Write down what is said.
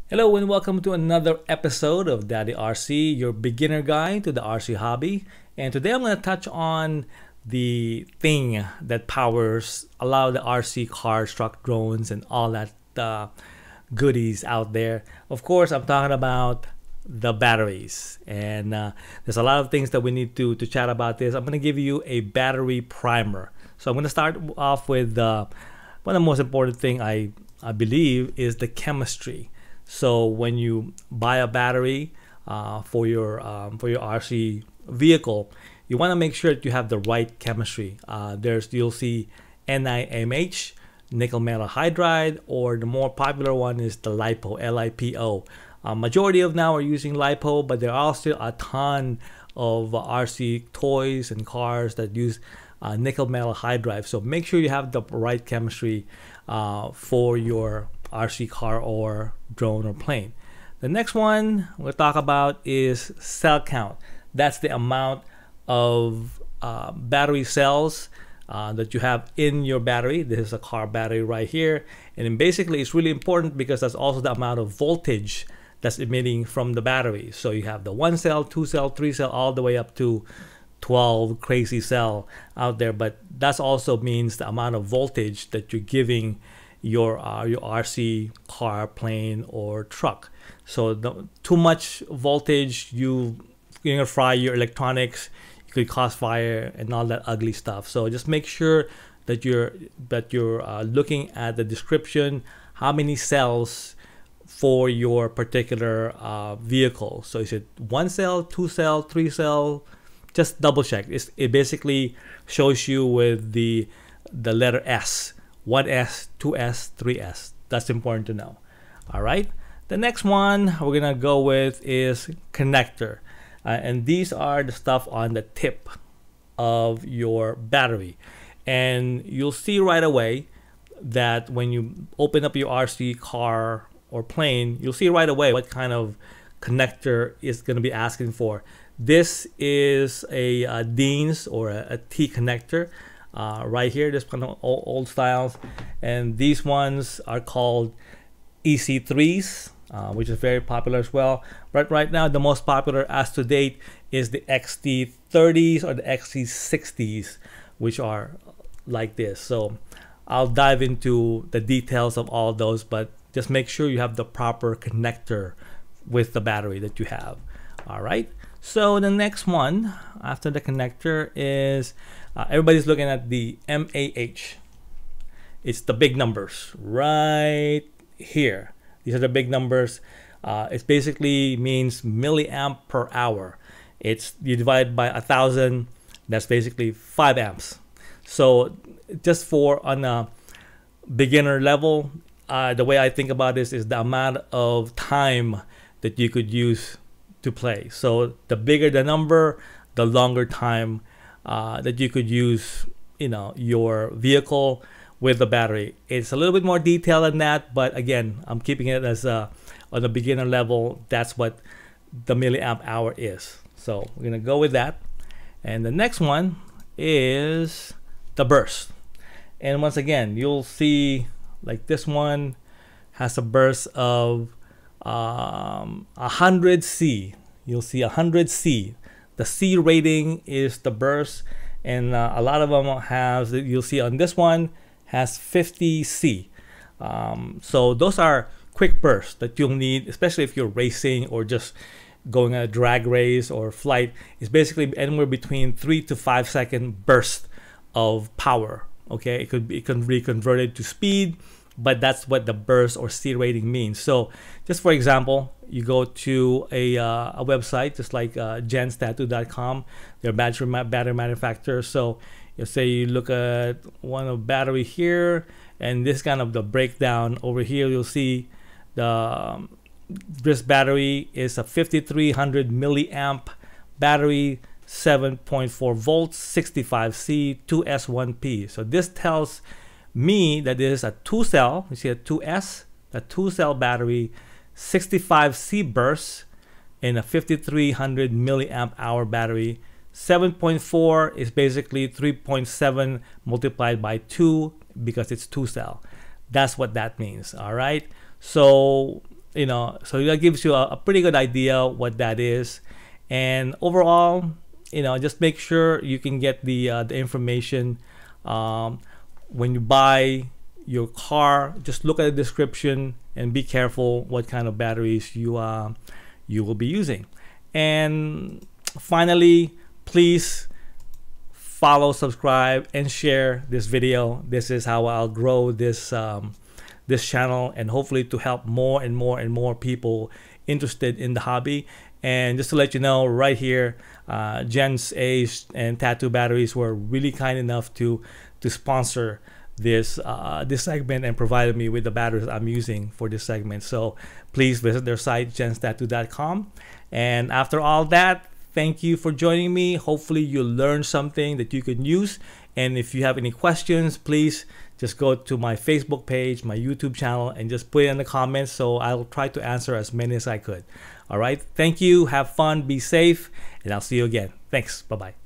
Hello and welcome to another episode of Daddy RC, your beginner guide to the RC hobby. And today I'm going to touch on the thing that powers a lot of the RC cars, truck, drones, and all that goodies out there. Of course, I'm talking about the batteries. And there's a lot of things that we need to chat about this. I'm going to give you a battery primer. So I'm going to start off with one of the most important thing I believe is the chemistry. So when you buy a battery for your RC vehicle, you want to make sure that you have the right chemistry. You'll see NiMH, nickel metal hydride, or the more popular one is the LiPo, LiPo. Majority of now are using LiPo, but there are still a ton of RC toys and cars that use nickel metal hydride. So make sure you have the right chemistry for your RC car or drone or plane. The next one we'll talk about is cell count. That's the amount of battery cells that you have in your battery. This is a car battery right here, and then basically it's really important because that's also the amount of voltage that's emitting from the battery. So you have the 1 cell, 2 cell, 3 cell, all the way up to 12 crazy cell out there, but that also means the amount of voltage that you're giving your RC car, plane, or truck. So too much voltage, you're gonna fry your electronics. You could cause fire and all that ugly stuff. So just make sure that you're looking at the description, how many cells for your particular vehicle. So is it 1 cell, 2 cell, 3 cell? Just double check. It basically shows you with the letter S. 1S, 2S, 3S. That's important to know. All right. The next one we're gonna go with is connector, and these are the stuff on the tip of your battery, and you'll see right away that when you open up your RC car or plane, you'll see right away what kind of connector is going to be asking for. This is a Dean's or a T connector. Right here, this kind of old styles, and these ones are called EC3s, which is very popular as well. But right now, the most popular as to date is the XT30s or the XT60s, which are like this. So I'll dive into the details of all those, but just make sure you have the proper connector with the battery that you have. All right. So the next one after the connector is everybody's looking at the MAH. It's the big numbers right here. These are the big numbers. It basically means milliamp per hour. You divide by 1,000. That's basically 5 amps. So just for on a beginner level, the way I think about this is the amount of time that you could use to play. So the bigger the number, the longer time that you could use, your vehicle with the battery. It's a little bit more detailed than that, but again, I'm keeping it as on the beginner level. That's what the milliamp hour is. So we're gonna go with that. And the next one is the burst. And once again, you'll see like this one has a burst of 100 C. You'll see 100 C. The C rating is the burst, and a lot of them have, you'll see on this one, has 50 C. So those are quick bursts that you'll need, especially if you're racing or just going a drag race or flight. It's basically anywhere between 3 to 5 second burst of power. Okay, it can be converted to speed, but that's what the burst or C rating means. So just for example, you go to a website just like genstattoo.com. They're battery manufacturer. So you say you look at one of battery here, and this kind of the breakdown over here, you'll see this battery is a 5300 milliamp battery, 7.4 volts, 65 C, 2S1P. So this tells me that this is a 2 cell, you see a 2S, a 2 cell battery, 65 C burst, and a 5300 milliamp hour battery. 7.4 is basically 3.7 multiplied by 2 because it's 2 cell. That's what that means. All right. So so that gives you a pretty good idea what that is. And overall, just make sure you can get the information when you buy your car. Just look at the description and be careful what kind of batteries you will be using. And finally, please follow, subscribe, and share this video. This is how I'll grow this channel, and hopefully to help more and more and more people interested in the hobby. And just to let you know, right here, Gens Ace and Tattoo Batteries were really kind enough to sponsor this segment and provided me with the batteries I'm using for this segment. So please visit their site, genstattoo.com. And after all that, thank you for joining me. Hopefully you learned something that you can use. And if you have any questions, please just go to my Facebook page, my YouTube channel, and just put it in the comments. So I'll try to answer as many as I could. All right. Thank you. Have fun. Be safe. And I'll see you again. Thanks. Bye-bye.